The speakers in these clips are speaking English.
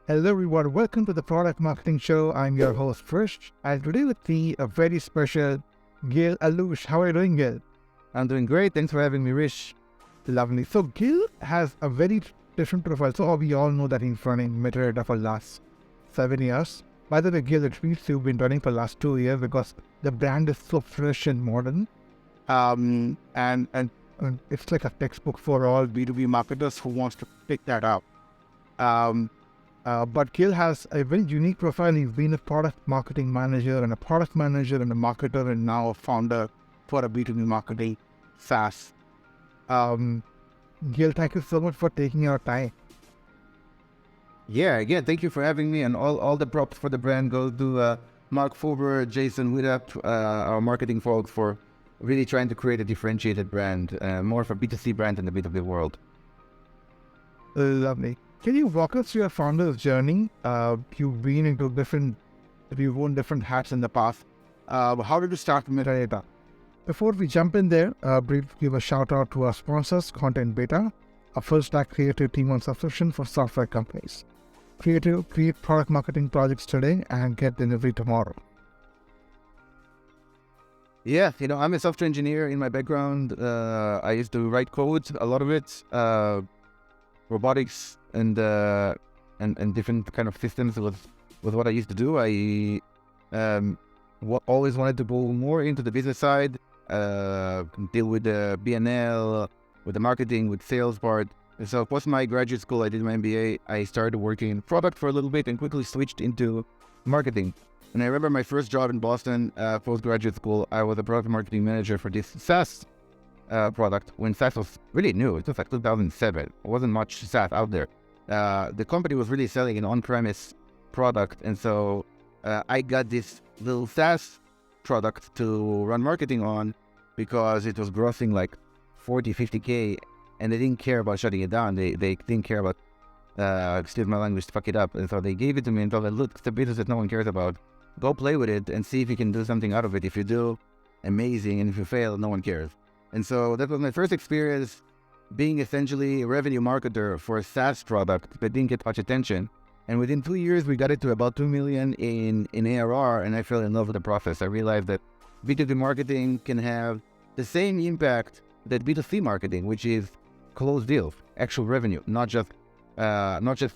Hello everyone, welcome to the Product Marketing Show. I'm your host Krish, and today with me a very special Gil Allouche. How are you doing, Gil? I'm doing great. Thanks for having me, Rish. Lovely. So Gil has a very different profile. So we all know that he's running Metadata for last 7 years. By the way, Gil, it means you've been running for last 2 years because the brand is so fresh and modern. And it's like a textbook for all B2B marketers who wants to pick that up. But Gil has a very unique profile. He's been a product marketing manager and a product manager and a marketer and now a founder for a B2B marketing SaaS. Gil, thank you so much for taking your time. Yeah, again, thank you for having me. And all the props for the brand go to Mark Fober, Jason Widup, our marketing folks, for really trying to create a differentiated brand, more for B2C brand in the B2B world. Lovely. Can you walk us through your founder's journey? You've been you've worn different hats in the past. How did you start Metadata? Before we jump in there, brief give a shout out to our sponsors, Content Beta, a full-stack creative team on subscription for software companies. Create product marketing projects today and get delivery tomorrow. Yeah, I'm a software engineer in my background. I used to write code, a lot of it, robotics and different kind of systems was what I used to do. I always wanted to go more into the business side, deal with the BNL, with the marketing, with sales part. And so post my graduate school, I did my MBA. I started working in product for a little bit and quickly switched into marketing. And I remember my first job in Boston, post-graduate school, I was a product marketing manager for this SaaS product when SaaS was really new. It was like 2007. There wasn't much SaaS out there. The company was really selling an on-premise product. And so I got this little SaaS product to run marketing on because it was grossing like 40, 50K, and they didn't care about shutting it down. They didn't care about, excuse my language, fuck it up. And so they gave it to me and told me, look, it's a business that no one cares about. Go play with it and see if you can do something out of it. If you do, amazing. And if you fail, no one cares. And so that was my first experience being essentially a revenue marketer for a SaaS product that didn't get much attention. And within 2 years, we got it to about 2 million in ARR, and I fell in love with the process. I realized that B2B marketing can have the same impact that B2C marketing, which is closed deals, actual revenue, not just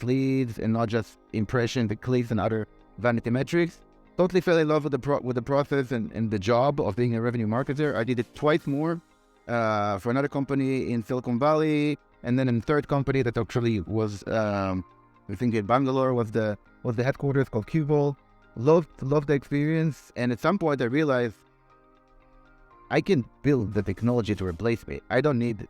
leads and not just impressions, clicks, and other vanity metrics. Totally fell in love with the process and the job of being a revenue marketer. I did it twice more for another company in Silicon Valley, and then in a third company that actually was, I think in Bangalore was the headquarters, called Qbol. Loved the experience, and at some point I realized I can build the technology to replace me. You don't need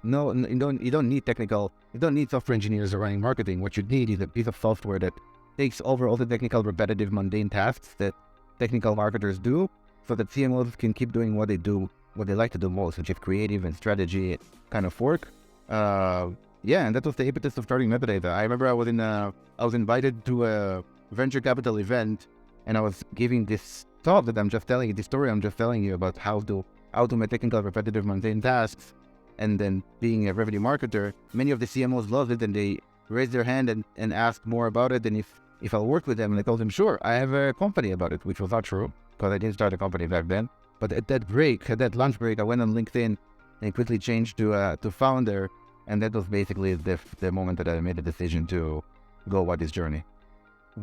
software engineers running marketing. What you need is a piece of software that takes over all the technical, repetitive, mundane tasks that technical marketers do, so that CMOs can keep doing what they do, what they like to do most, which is creative and strategy kind of work. And that was the impetus of starting Metadata. I remember I was invited to a venture capital event, and I was giving this talk that I'm just telling you, this story I'm just telling you about how to automate technical, repetitive, mundane tasks, and then being a revenue marketer. Many of the CMOs loved it, and they raised their hand and asked more about it, and if I'll work with them. And I told them, sure, I have a company about it, which was not true, because I didn't start a company back then. But at that lunch break, I went on LinkedIn and quickly changed to founder. And that was basically the moment that I made the decision to go on this journey.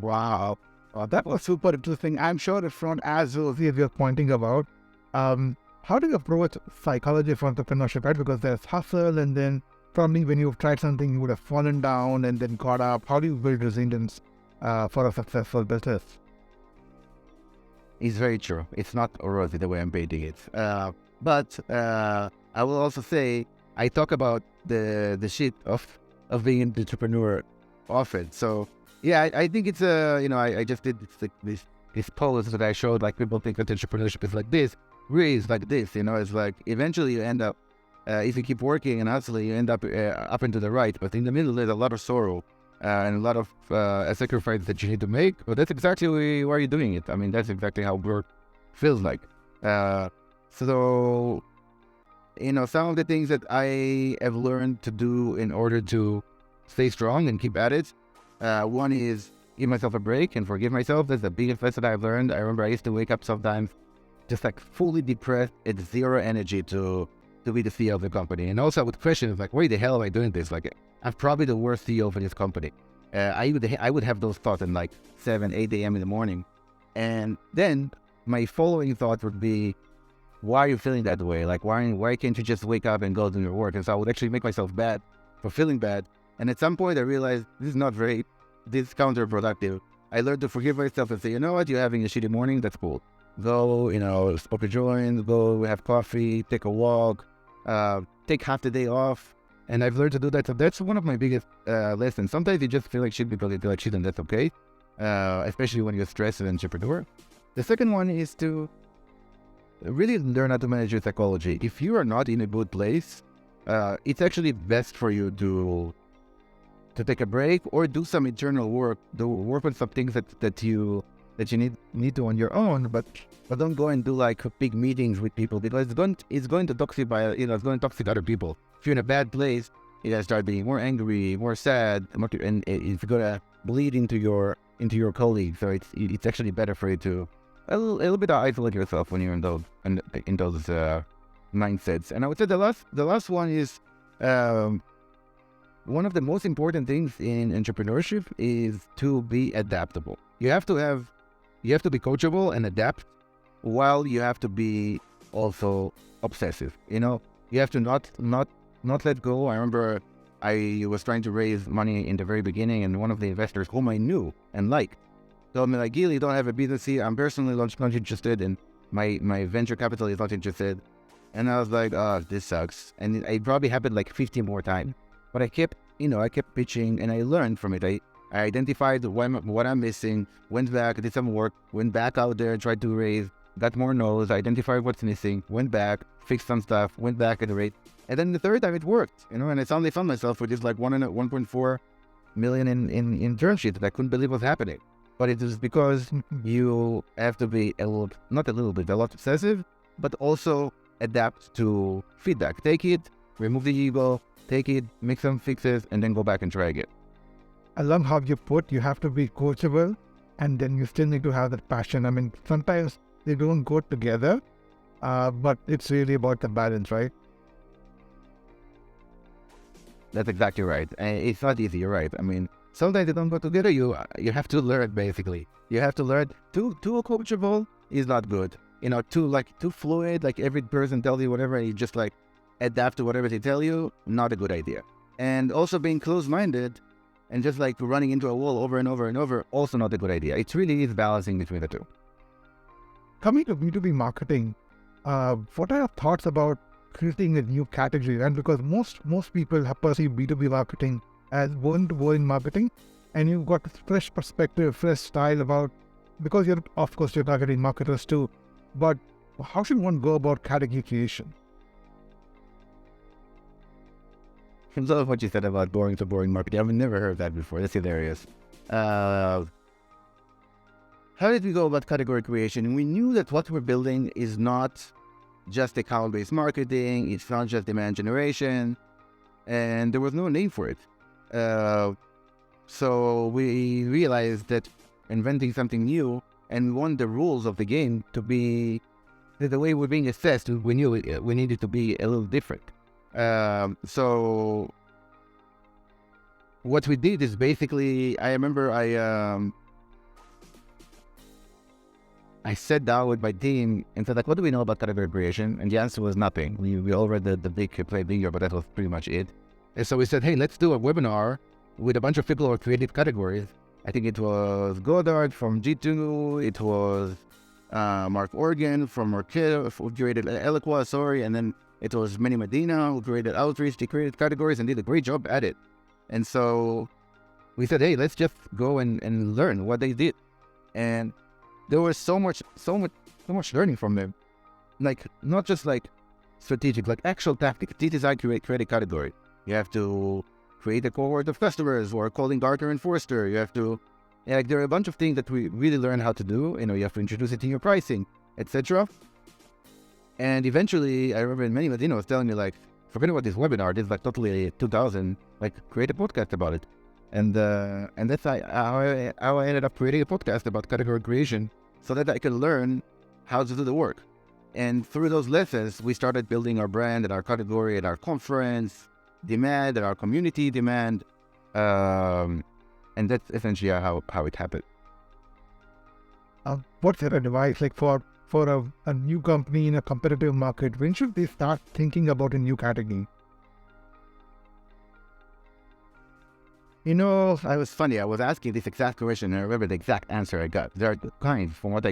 Wow. That was super interesting. I'm sure it's not as rosy as you're pointing about. How do you approach psychology for entrepreneurship, right? Because there's hustle, and then probably when you've tried something, you would have fallen down and then got up. How do you build resilience for a successful business? It's very true. It's not rosy the way I'm painting it. But I will also say, I talk about the shit of being an entrepreneur often. So yeah, I think it's I just did this pose that I showed, like people think that entrepreneurship is like this, really is like this. It's like eventually you end up, if you keep working and hustling, you end up up and to the right. But in the middle, there's a lot of sorrow and a lot of sacrifice that you need to make. But that's exactly why you're doing it. I mean, that's exactly how work feels like. So some of the things that I have learned to do in order to stay strong and keep at it. One is give myself a break and forgive myself. That's the biggest lesson I've learned. I remember I used to wake up sometimes just like fully depressed, at zero energy to be the CEO of the company. And also I would question, like, why the hell am I doing this? Like, I'm probably the worst CEO for this company. I would have those thoughts in like 7, 8 a.m. in the morning. And then my following thought would be, why are you feeling that way? Like, why can't you just wake up and go do your work? And so I would actually make myself bad for feeling bad. And at some point I realized this is counterproductive. I learned to forgive myself and say, you know what, you're having a shitty morning, that's cool. Go, smoke a joint, go have coffee, take a walk, take half the day off. And I've learned to do that. So that's one of my biggest lessons. Sometimes you just feel like shit because you feel like shit, and that's okay. Especially when you're stressed as an entrepreneur. The second one is to really learn how to manage your psychology. If you are not in a good place, it's actually best for you to take a break or do some internal work, work on some things that you need to on your own, but don't go and do like big meetings with people, because it's going to toxic other people. If you're in a bad place, you're gonna start being more angry, more sad, and it's gonna bleed into your colleagues. So it's actually better for you to a little bit isolate yourself when you're in those mindsets. And I would say the last one is one of the most important things in entrepreneurship is to be adaptable. You have to be coachable and adapt, while you have to be also obsessive. You have to not let go. I remember I was trying to raise money in the very beginning, and one of the investors whom I knew and liked told me, like, Gil, you don't have a business here. I'm personally not interested, and my venture capital is not interested. And I was like, oh, this sucks. And it probably happened like 50 more times. But I kept pitching, and I learned from it. I identified what I'm missing, went back, did some work, went back out there, tried to raise, got more no's, identified what's missing, went back, fixed some stuff, went back at the rate. And then the third time it worked, and I suddenly found myself with just like 1.4 million in term sheets that I couldn't believe was happening. But it was because you have to be a lot obsessive, but also adapt to feedback. Take it, remove the ego, take it, make some fixes, and then go back and try again. I love how you put, you have to be coachable, and then you still need to have that passion. I mean, sometimes they don't go together, but it's really about the balance, right? That's exactly right. And it's not easy, you're right. I mean, sometimes they don't go together. You have to learn, basically. You have to learn. Too coachable is not good. Too fluid, like every person tells you whatever, and you just like adapt to whatever they tell you, not a good idea. And also being close-minded and just like running into a wall over and over and over, also not a good idea. It really is balancing between the two. Coming to B2B marketing, what are your thoughts about creating a new category? And because most people have perceived B2B marketing as born marketing, and you've got fresh perspective, fresh style about, because you're targeting marketers too, but how should one go about category creation? I love what you said about boring marketing. I've never heard that before. That's hilarious. How did we go about category creation? We knew that what we're building is not just account-based marketing. It's not just demand generation. And there was no name for it. So we realized that inventing something new, and we want the rules of the game to be, the way we're being assessed, we knew we needed to be a little different. So what we did is basically, I remember I sat down with my team and said, like, what do we know about category creation? And the answer was nothing. We all read the big play bigger, but that was pretty much it. And so we said, hey, let's do a webinar with a bunch of people who created categories. I think it was Goddard from G2, it was Mark Organ from Recurly, who created Eloqua, and then it was Manny Medina who created Outreach. They created categories and did a great job at it. And so we said, hey, let's just go and learn what they did. And there was so much learning from them. Like, not just like strategic, like actual tactics. This is how you create a category. You have to create a cohort of customers who are calling Gartner and Forrester. You have to, there are a bunch of things that we really learn how to do. You have to introduce it in your pricing, etc. And eventually, I remember Manny Medina was telling me, like, forget about this webinar. This is like totally 2000. Like, create a podcast about it. And that's how I ended up creating a podcast about category creation, so that I can learn how to do the work. And through those lessons, we started building our brand and our category and our conference demand and our community demand. And that's essentially how it happened. What's your advice like for a new company in a competitive market? When should they start thinking about a new category? You know, I was funny. I was asking this exact question, and I remember the exact answer I got. There are two kinds, from what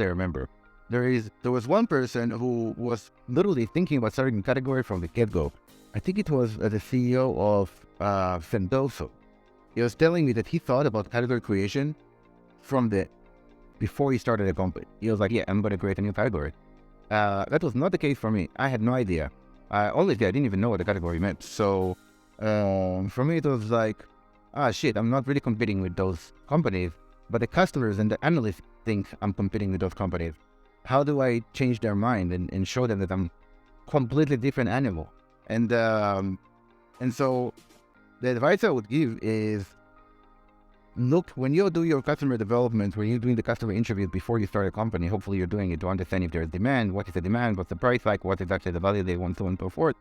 I remember. There was one person who was literally thinking about starting a category from the get-go. I think it was the CEO of Sendoso. He was telling me that he thought about category creation before he started a company. He was like, "Yeah, I'm going to create a new category." That was not the case for me. I had no idea. Honestly, I didn't even know what the category meant. So for me, it was like, shit, I'm not really competing with those companies, but the customers and the analysts think I'm competing with those companies. How do I change their mind and show them that I'm completely different animal? And so the advice I would give is, look, when you do your customer development, when you're doing the customer interview before you start a company, hopefully you're doing it to understand if there's demand, what is the demand, what's the price like, what is actually the value they want, so on and so forth.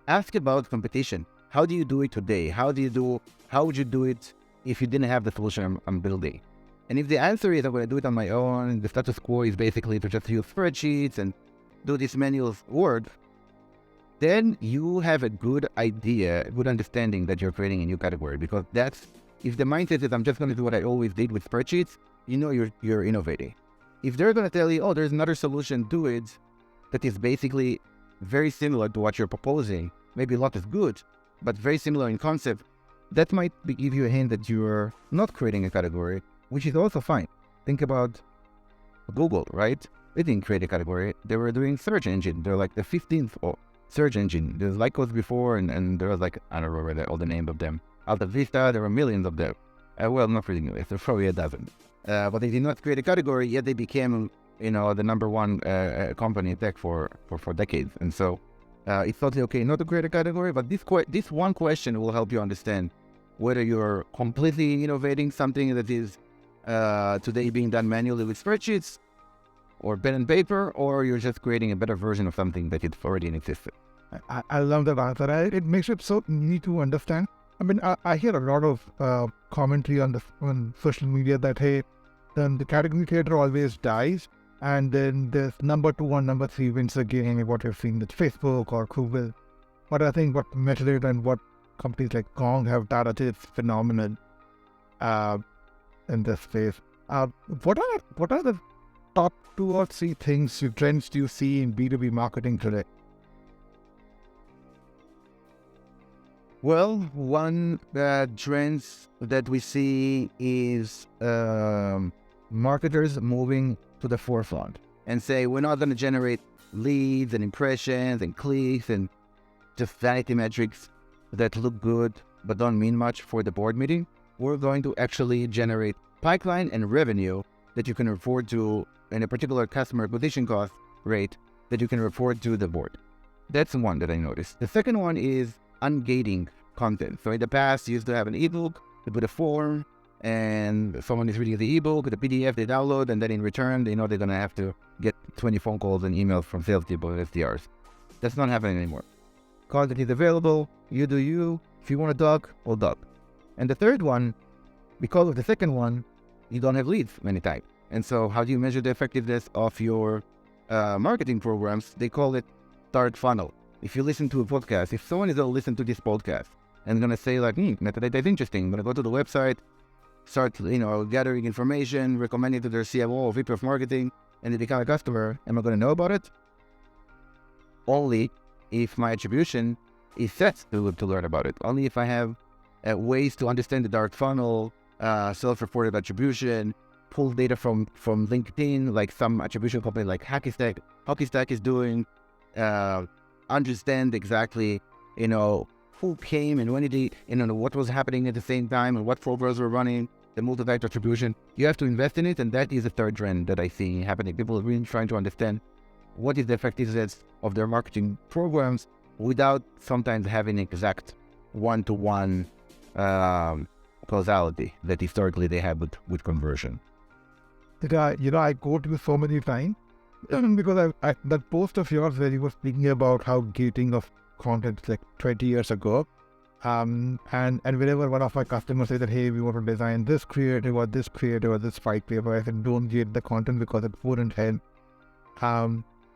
Ask about competition. How do you do it today? How would you do it if you didn't have the solution I'm building? And if the answer is I'm going to do it on my own, the status quo is basically to just use spreadsheets and do this manual work, then you have a good idea, a good understanding that you're creating a new category. Because if the mindset is I'm just going to do what I always did with spreadsheets, you know you're innovating. If they're going to tell you, oh, there's another solution, do it, that is basically very similar to what you're proposing, maybe not as good, but very similar in concept, that might give you a hint that you're not creating a category, which is also fine. Think about Google, right? They didn't create a category. They were doing search engine. They're like the 15th search engine. There's Lycos before, and there was like, I don't remember all the names of them. Alta Vista, there were millions of them. Well, not really millions, there's probably a dozen. But they did not create a category, yet they became, the number one company in tech for decades. And so it's totally okay not to create a category, but this one question will help you understand whether you're completely innovating something that is today being done manually with spreadsheets or pen and paper, or you're just creating a better version of something that is already in existence. I love that answer. It makes it so easy to understand. I mean, I hear a lot of commentary on social media that, hey, then the category creator always dies, and then there's number 2 and number 3 wins again, what you've seen with Facebook or Google. But I think what Metadata and what companies like Gong have done is phenomenal in this space. What are the top 2 or 3 trends do you see in B2B marketing today? Well, one trends that we see is marketers moving to the forefront and say, we're not going to generate leads and impressions and clicks and just vanity metrics that look good but don't mean much for the board meeting. We're going to actually generate pipeline and revenue that you can afford to, in a particular customer acquisition cost rate that you can afford to the board. That's one that I noticed. The second one is ungating content. So in the past, you used to have an ebook, you put a form, and someone is reading the ebook, the PDF they download, and then in return, they know they're going to have to get 20 phone calls and emails from salespeople and SDRs. That's not happening anymore. Content is available, you do you. If you want to talk, we'll talk. And the third one, because of the second one, you don't have leads many times. And so how do you measure the effectiveness of your marketing programs? They call it start funnel. If you listen to a podcast, if someone is going to listen to this podcast and going to say like, metadata is interesting, I'm going to go to the website, start, gathering information, recommend it to their CMO or VP of marketing, and they become a customer, am I going to know about it? Only if my attribution is set to learn about it. Only if I have ways to understand the dark funnel, self-reported attribution, pull data from LinkedIn, like some attribution company like HockeyStack is doing, understand exactly, who came and when did he, what was happening at the same time and what programs were running, the multi-factor attribution. You have to invest in it, and that is the third trend that I see happening. People are really trying to understand what is the effectiveness of their marketing programs without sometimes having exact one-to-one causality that historically they have with conversion. I quote you so many times because that post of yours where you were speaking about how gating of content like 20 years ago. And whenever one of my customers says that, hey, we want to design this creative or this creative or this white paper, I said, don't gate the content because it wouldn't help.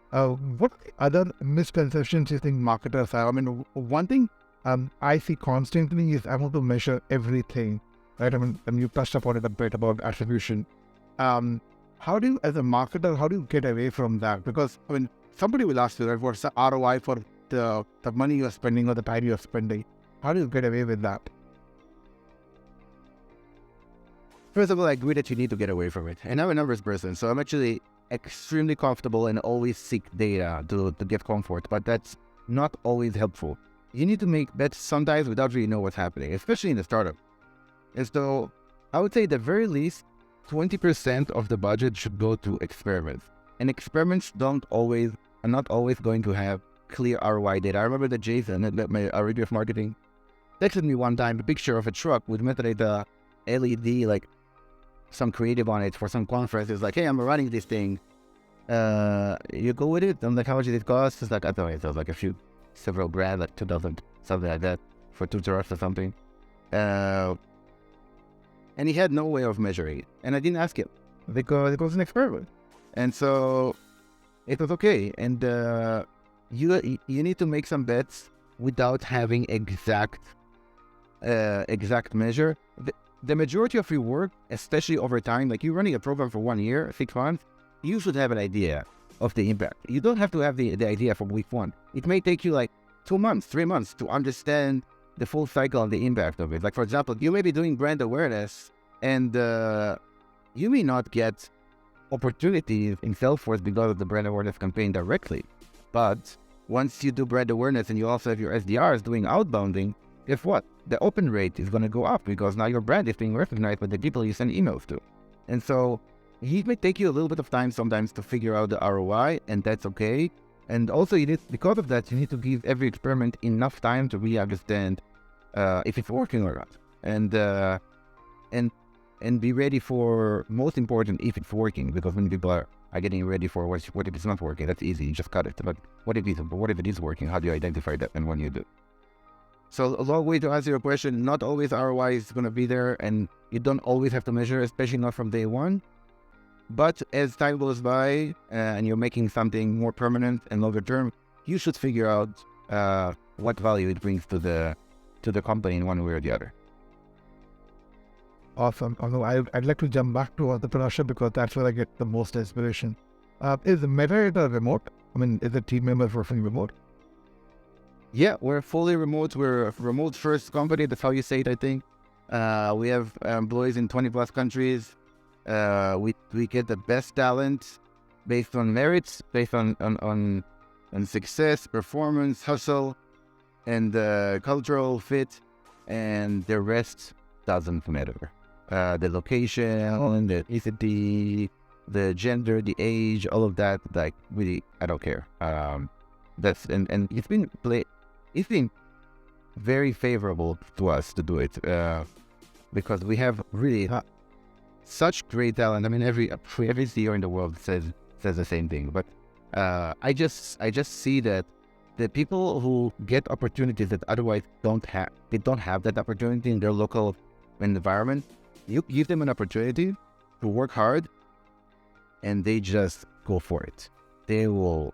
What other misconceptions you think marketers have? I mean, one thing I see constantly is I want to measure everything, right? I mean, and you touched upon it a bit about attribution. How do you, as a marketer, how do you get away from that? Because, I mean, somebody will ask you, right, what's the ROI for the money you're spending or the time you're spending? How do you get away with that? First of all, I agree that you need to get away from it. And I'm a numbers person, so I'm actually extremely comfortable and always seek data to get comfort, but that's not always helpful. You need to make bets sometimes without really know what's happening, especially in a startup. And so I would say at the very least, 20% of the budget should go to experiments. And experiments are not always going to have clear ROI data. I remember that Jason, our VP of marketing, texted me one time a picture of a truck with metadata LED, like some creative on it for some conference. It's like, hey, I'm running this thing. You go with it? I'm like, how much did it cost? It's like, I don't know, it was like several grand, like 2,000, something like that, for 2 trucks or something. And he had no way of measuring it. And I didn't ask him because it was an experiment. And so it was okay. And you need to make some bets without having exact measure. The majority of your work, especially over time, like you're running a program for 1 year, 6 months, you should have an idea of the impact. You don't have to have the idea from week 1. It may take you like 2 months, 3 months to understand the full cycle and the impact of it. Like, for example, you may be doing brand awareness and you may not get opportunities in Salesforce because of the brand awareness campaign directly. But once you do brand awareness and you also have your SDRs doing outbounding, guess what? The open rate is going to go up because now your brand is being recognized by the people you send emails to. And so it may take you a little bit of time sometimes to figure out the ROI, and that's okay. And also, because of that, you need to give every experiment enough time to really understand if it's working or not. And be ready for, most important, if it's working, because many people are getting ready for what if it's not working. That's easy, you just cut it. But what if it is working? How do you identify that and when you do? So a long way to answer your question, not always ROI is going to be there, and you don't always have to measure, especially not from day one. But as time goes by and you're making something more permanent and longer term, you should figure out what value it brings to the company in one way or the other. Awesome. Although I'd like to jump back to entrepreneurship because that's where I get the most inspiration. Is metadata remote? I mean, is the team members working remote? Yeah, we're fully remote. We're a remote first company. That's how you say it, I think. We have employees in 20 plus countries. We get the best talent based on merits, based on success, performance, hustle, and cultural fit, and the rest doesn't matter. The location, the ethnicity, the gender, the age, all of that, like, really, I don't care. That's and it's been very favorable to us to do it because we have really such great talent. I mean, every CEO in the world says the same thing. But I just see that the people who get opportunities that otherwise don't have that opportunity in their local environment. You give them an opportunity to work hard, and they just go for it. They will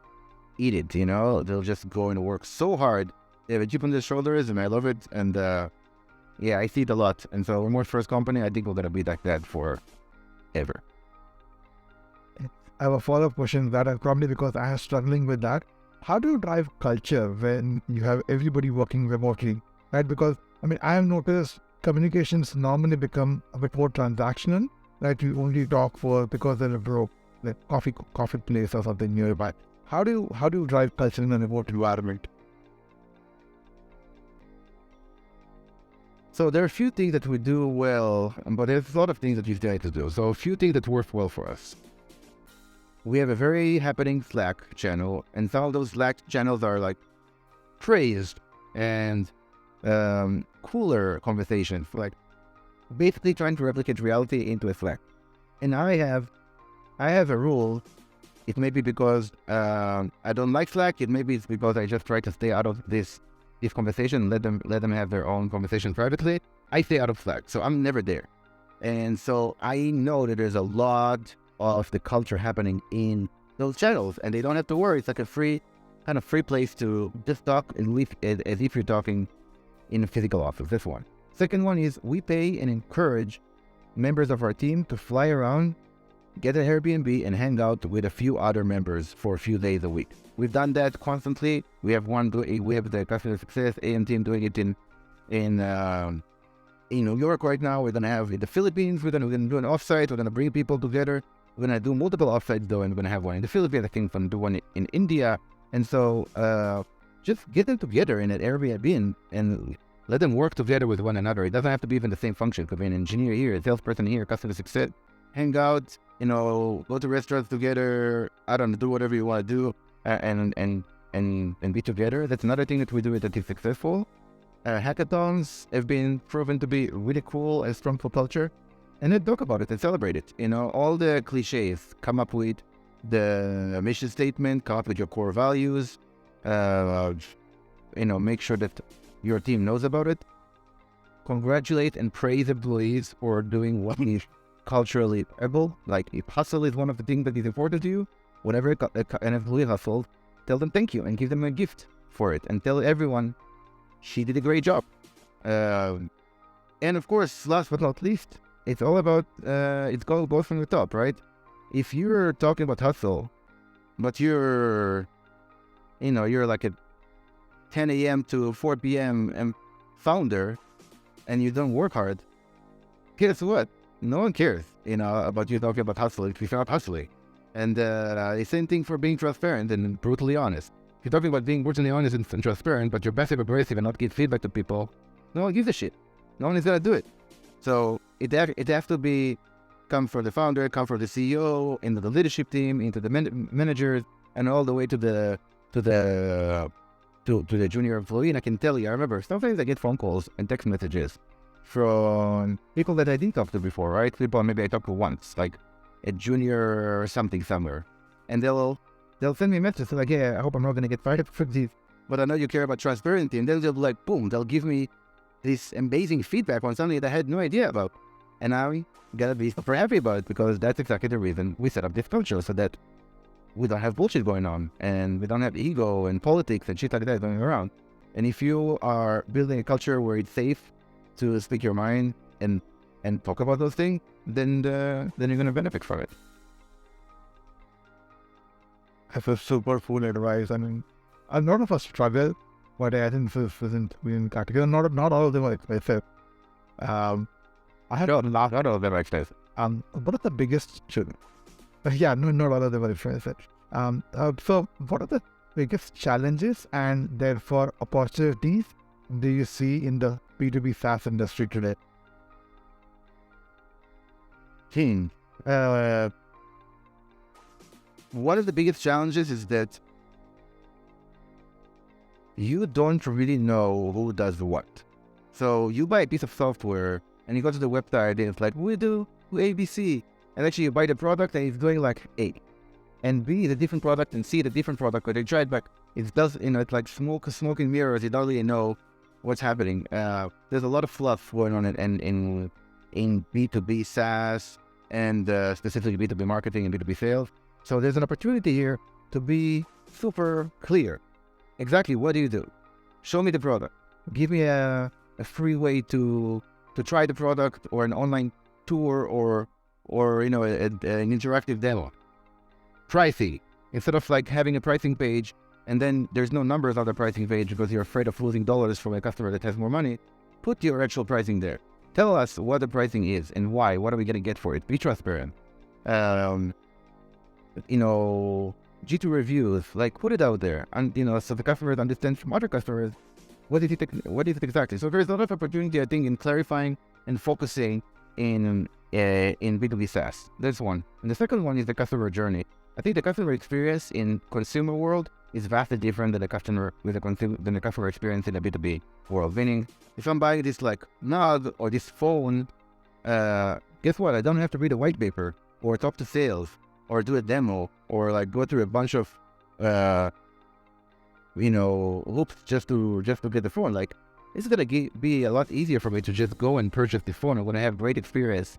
eat it, they'll just go and work so hard. They have a chip on their shoulders, and I love it. And yeah, I see it a lot. And so remote first company, I think we're going to be like that forever. I have a follow-up question that is probably because I am struggling with that. How do you drive culture when you have everybody working remotely, right? Because, I mean, I have noticed communications normally become a bit more transactional, right? You only talk because they're broke, like coffee place or something nearby. How do you drive culture in a remote environment? So there are a few things that we do well, but there's a lot of things that we try to do. So a few things that work well for us. We have a very happening Slack channel, and some of those Slack channels are like praised and cooler conversations. Like basically trying to replicate reality into a Slack. And I have a rule. It may be because I don't like Slack. It maybe it's because I just try to stay out of this conversation. Let them have their own conversation privately. I stay out of Slack, so I'm never there. And so I know that there's a lot of the culture happening in those channels, and they don't have to worry. It's like a free place to just talk and live as if you're talking in a physical office. That's one. Second one is we pay and encourage members of our team to fly around, get an Airbnb, and hang out with a few other members for a few days a week. We've done that constantly. We have the customer success AM team doing it in New York right now. We're gonna have in the Philippines. We're gonna do an offsite. We're gonna bring people together. We're gonna do multiple offsites though, and we're gonna have one in the Philippines. I think we're gonna do one in India. And so just get them together in an Airbnb and let them work together with one another. It doesn't have to be even the same function. It could be an engineer here, a salesperson here, customer success. Hang out, go to restaurants together. I don't know, do whatever you want to do, and be together. That's another thing that we do that is successful. Hackathons have been proven to be really cool and strong for culture. And then talk about it and celebrate it. All the cliches. Come up with the mission statement. Come up with your core values. Make sure that your team knows about it. Congratulate and praise employees for doing what is culturally able. Like if hustle is one of the things that is important to you, whatever an employee hustled, tell them thank you and give them a gift for it, and tell everyone she did a great job. And of course, last but not least, it's all about it goes from the top, right? If you're talking about hustle, but you're like a 10 a.m. to 4 p.m. founder, and you don't work hard, guess what? No one cares, about you talking about hustling if you're not hustling. And the same thing for being transparent and brutally honest. If you're talking about being brutally honest and transparent, but you're passive aggressive and not give feedback to people, no one gives a shit. No one is gonna do it. So it has to come from the founder, come from the CEO, into the leadership team, into the managers, and all the way to the junior employee. And I can tell you, I remember sometimes I get phone calls and text messages from people that I didn't talk to before, right? People maybe I talked to once, like a junior or something somewhere, and they'll send me messages like, "Yeah, I hope I'm not gonna get fired for this, but I know you care about transparency." And then they'll be like, boom, they'll give me this amazing feedback on something that I had no idea about, and I'm gonna be super happy about it because that's exactly the reason we set up this culture, so that we don't have bullshit going on, and we don't have ego and politics and shit like that going around. And if you are building a culture where it's safe to speak your mind and talk about those things, then you're going to benefit from it. That's a super cool advice. I mean, a lot of us struggle, but I think this isn't being category. Not all of them are expensive. I had Not all of them are expensive. what are the biggest not all of them are expensive. So what are the biggest challenges and therefore opportunities do you see in the B2B SaaS industry today? One of the biggest challenges is that you don't really know who does what. So you buy a piece of software and you go to the website and it's like, we do ABC. And actually you buy the product and it's doing like A. And B is a different product and C is a different product. But they tried back. It does, it's like smoke and mirrors. You don't really know what's happening. There's a lot of fluff going on in B2B SaaS and specifically B2B marketing and B2B sales. So there's an opportunity here to be super clear. Exactly what do you do? Show me the product. Give me a free way to try the product, or an online tour, or an interactive demo. Pricing. Instead of like having a pricing page and then there's no numbers on the pricing page because you're afraid of losing dollars from a customer that has more money, put your actual pricing there. Tell us what the pricing is and why. What are we going to get for it? Be transparent. G2 reviews, like put it out there, and so the customers understand from other customers what is it exactly. So there's a lot of opportunity, I think, in clarifying and focusing in B2B SaaS. That's one. And the second one is the customer journey. I think the customer experience in consumer world is vastly different than the customer experience in the B2B world. Meaning, if I'm buying this like NUG or this phone guess what? I don't have to read a white paper or talk to sales or do a demo or like go through a bunch of hoops just to get the phone. Like, it's gonna be a lot easier for me to just go and purchase the phone. I'm gonna have great experience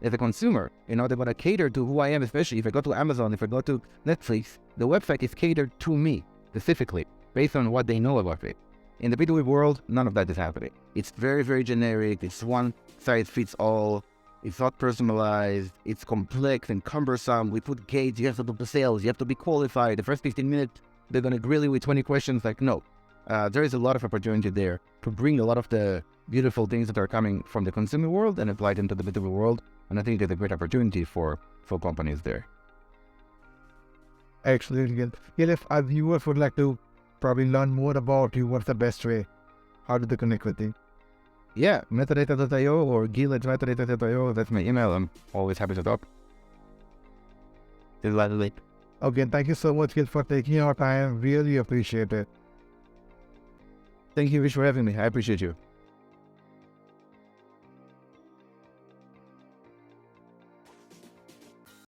as a consumer. They're gonna cater to who I am, especially if I go to Amazon, if I go to Netflix. The website is catered to me specifically based on what they know about it. In the B2B world, none of that is happening. It's very, very generic. It's one size fits all. It's not personalized. It's complex and cumbersome. We put gates. You have to do the sales. You have to be qualified. The first 15 minutes, they're going to grill you with 20 questions. Like, no. There is a lot of opportunity there to bring a lot of the beautiful things that are coming from the consumer world and apply them to the B2B world. And I think there's a great opportunity for companies there. Excellent. Gil, if our viewers would like to probably learn more about you, what's the best way? How do they connect with you? Yeah, metadata.io or Gil@metadata.io. That's my email. I'm always happy to talk. Again, thank you so much, Gil, for taking your time. Really appreciate it. Thank you, Vish, for having me. I appreciate you.